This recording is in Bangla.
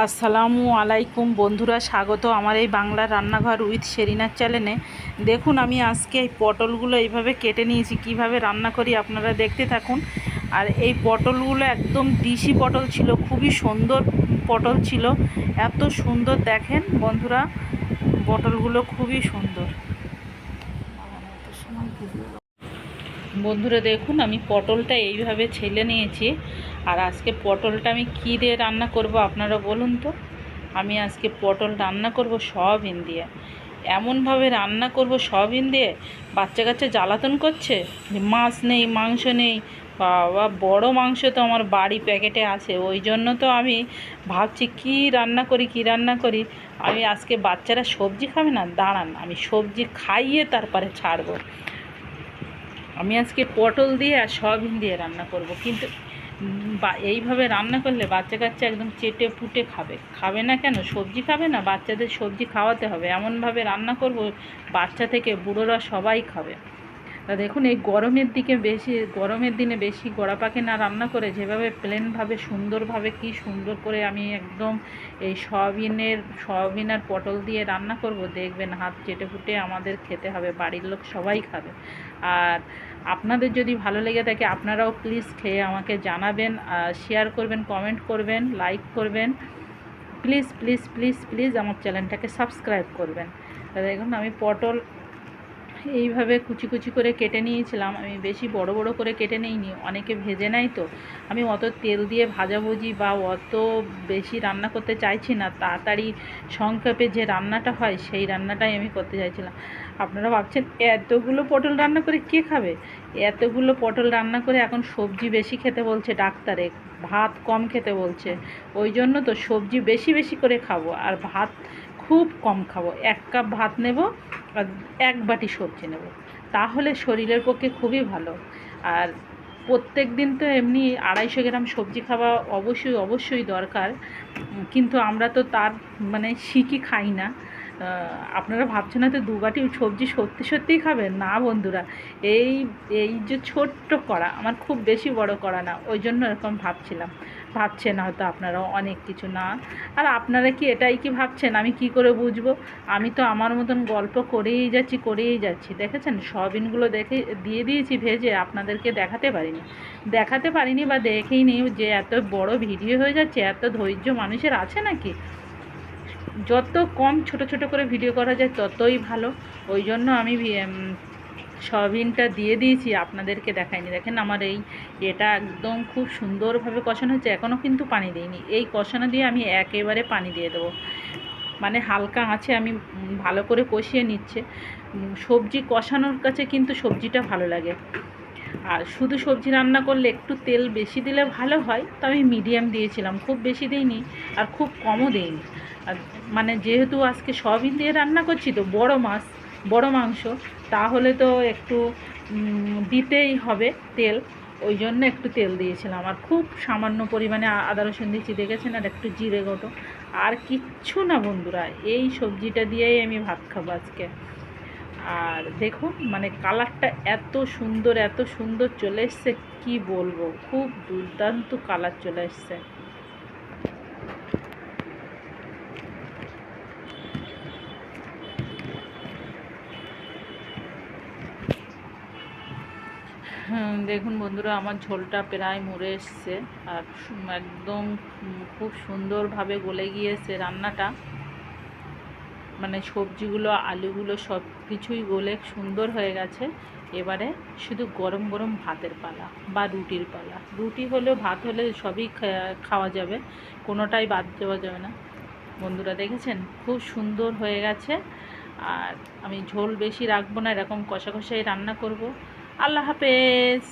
আসসালামু আলাইকুম বন্ধুরা, স্বাগত আমার এই বাংলার রান্নাঘর উইথ শেরিনার চ্যানেলে। দেখুন, আমি আজকে এই পটলগুলো এইভাবে কেটে নিয়েছি। কিভাবে রান্না করি আপনারা দেখতে থাকুন। আর এই পটলগুলো একদম দেশি পটল ছিল, খুবই সুন্দর পটল ছিল। এত সুন্দর দেখেন বন্ধুরা, পটলগুলো খুবই সুন্দর। বন্ধুরা দেখুন, আমি পটলটা এইভাবে ছেলে নিয়েছি। আর আজকে পটলটা আমি কী দিয়ে রান্না করব আপনারা বলুন তো। আমি আজকে পটল রান্না করব সয়াবিন দিয়ে। এমনভাবে রান্না করব সয়াবিন দিয়ে, বাচ্চা কাচ্চা জ্বালাতন করছে, মাছ নেই, মাংস নেই। বাবা, বড় মাংস তো আমার বাড়ি প্যাকেটে আছে, ওই জন্য তো আমি ভাবছি কী রান্না করি। আমি আজকে বাচ্চারা সবজি খাবে না, দাঁড়ান আমি সবজি খাইয়ে তারপরে ছাড়বো। আমি আজকে পটল দিয়ে আর সয়াবিন দিয়ে রান্না করব, কিন্তু এইভাবে রান্না করলে বাচ্চা কাচ্চা একদম চেটে পুটে খাবে না কেন? সবজি খাবে না, বাচ্চাদের সবজি খাওয়াতে হবে। এমনভাবে রান্না করব বাচ্চা থেকে বুড়োরা সবাই খাবে। তা দেখুন, এই গরমের দিনে বেশি গড়া পাকে না রান্না করে যেভাবে প্লেনভাবে সুন্দরভাবে কি সুন্দর করে আমি একদম এই সয়াবিন আর পটল দিয়ে রান্না করব, দেখবেন হাত চেটে ফুটে আমাদের খেতে হবে, বাড়ির লোক সবাই খাবে। আর আপনাদের যদি ভালো লেগে থাকে আপনারাও প্লিজ খেয়ে আমাকে জানাবেন, শেয়ার করবেন, কমেন্ট করবেন, লাইক করবেন। প্লিজ প্লিজ প্লিজ প্লিজ আমার চ্যানেলটাকে সাবস্ক্রাইব করবেন। তা দেখুন, আমি পটল এইভাবে কুচি কুচি করে কেটে নিয়েছিলাম। আমি বেশি বড় বড় করে কেটে নিইনি, অনেকে ভেজে নেয় তো। আমি অত তেল দিয়ে ভাজাভুজি বা অত বেশি রান্না করতে চাইছি না, তাড়াতাড়ি সংক্ষেপে যে রান্নাটা হয় সেই রান্নাটাই আমি করতে চাইছিলাম। আপনারা ভাবছেন এতগুলো পটল রান্না করে কে খাবে? এতগুলো পটল রান্না করে এখন সবজি বেশি খেতে বলছে ডাক্তারে, ভাত কম খেতে বলছে। ওই জন্য তো সবজি বেশি বেশি করে খাবো আর ভাত খুব কম খাবো। 1 কাপ ভাত নেব আর 1 বাটি সবজি নেব, তাহলে শরীরের পক্ষে খুবই ভালো। আর প্রত্যেক দিন তো এমনি 250 গ্রাম সবজি খাওয়া অবশ্যই দরকার, কিন্তু আমরা তো তার শিখি খাই না। আপনারা ভাবছেন না তো 2 বাটি সবজি সত্যিই খাবেন না বন্ধুরা। এই এই যে ছোট্ট কড়া, আমার খুব বেশি বড় কড়া না, ওই জন্য এরকম ভাবছেন হয়তো আপনারাও অনেক কিছু না। আর আপনারা কি এটাই কি ভাবছেন? আমি কি করে বুঝবো? আমি তো আমার মতন গল্প করেই যাচ্ছি। দেখেছেন, সয়াবিনগুলো দিয়ে দিয়েছি ভেজে, আপনাদেরকে দেখাতে পারিনি বা দেখেইনি যে এত বড় ভিডিও হয়ে যাচ্ছে। এত ধৈর্য মানুষের আছে নাকি? যত কম ছোট ছোট করে ভিডিও করা যায় ততই ভালো। ওই জন্য আমি সয়াবিনটা দিয়ে দিয়েছি, আপনাদেরকে দেখাইনি। দেখেন আমার এটা একদম খুব সুন্দরভাবে কষানো হচ্ছে, এখনও কিন্তু পানি দিইনি। এই কষানো দিয়ে আমি একেবারে পানি দিয়ে দেবো, হালকা আঁচে আমি ভালো করে কষিয়ে নিচ্ছে। সবজি কষানোর কাছে কিন্তু সবজিটা ভালো লাগে। আর শুধু সবজি রান্না করলে একটু তেল বেশি দিলে ভালো হয়, তো আমি মিডিয়াম দিয়েছিলাম, খুব বেশি দিইনি আর খুব কমও দিইনি। আর যেহেতু আজকে সয়াবিন দিয়ে রান্না করছি তো বড় মাংস, তাহলে তো একটু দিতেই হবে তেল, ওই জন্য একটু তেল দিয়েছিলাম। আর খুব সামান্য পরিমাণে আদা রসুন দিয়েছি, দেখেছেন, আর একটু জিরে গুঁড়ো, আর কিচ্ছু না বন্ধুরা। এই সবজিটা দিয়েই আমি ভাত খাবো আজকে। আর দেখুন, কালারটা এত সুন্দর চলে এসছে, কি বলবো, খুব দুর্দান্ত কালার চলে এসছে। দেখুন বন্ধুরা, আমার ঝোলটা প্রায় মরে এসছে আর একদম খুব সুন্দরভাবে গলে গিয়েছে রান্নাটা। সবজিগুলো, আলুগুলো সব কিছুই গলে সুন্দর হয়ে গেছে। এবারে শুধু গরম গরম ভাতের পালা বা রুটির পালা। রুটি হলেও ভাত হলে সবই খাওয়া যাবে, কোনোটাই বাদ দেওয়া যাবে না। বন্ধুরা দেখেছেন, খুব সুন্দর হয়ে গেছে। আর আমি ঝোল বেশি রাখবো না, এরকম কষা কষাই রান্না করব। আল্লাহ হাফেজ।